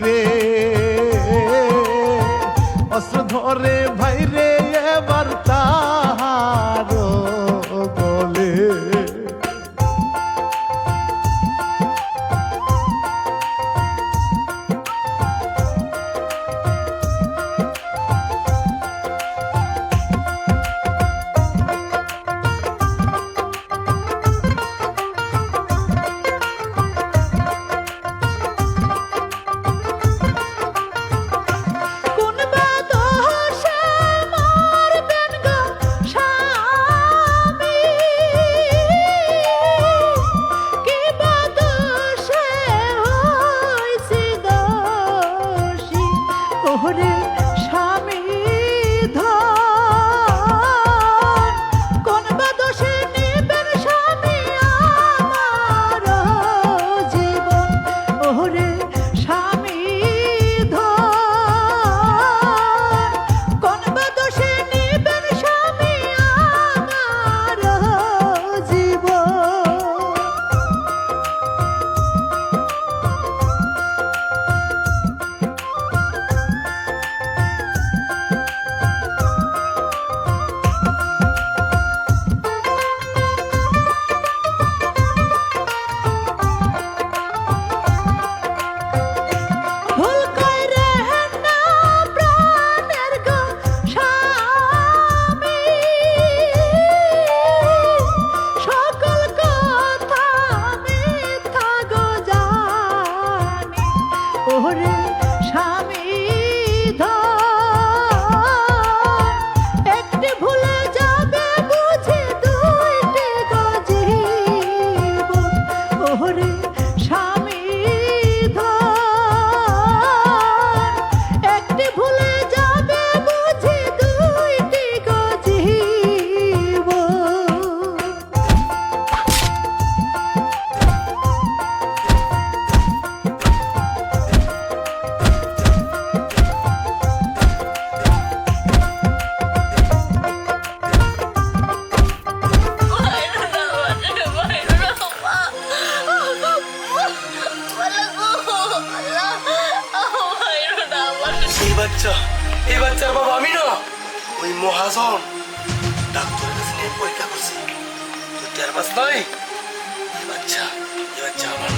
রে অস্ত্র ধরে ভাই রে এবার তাহার গলে ওরে স্বামী ধন কোন বা দোষে নিবেন স্বামী আমার জীবন ওরে স্বামী ধন কোন বা দোষে নিবেন স্বামী আমার জীবন ওরে স্বামী ধন একটি ভুলে যাবে বুঝি দুইটি জীবন ওরে স্বামী ধন একটি ভুলে যাবে বুঝি দুইটি জীবন এই বাচ্চার বাবা আমি না ওই মহাজন ডাক্তারের কাছে নিয়ে পরীক্ষা করছি তুই টের পাস নাই এই বাচ্চা আমার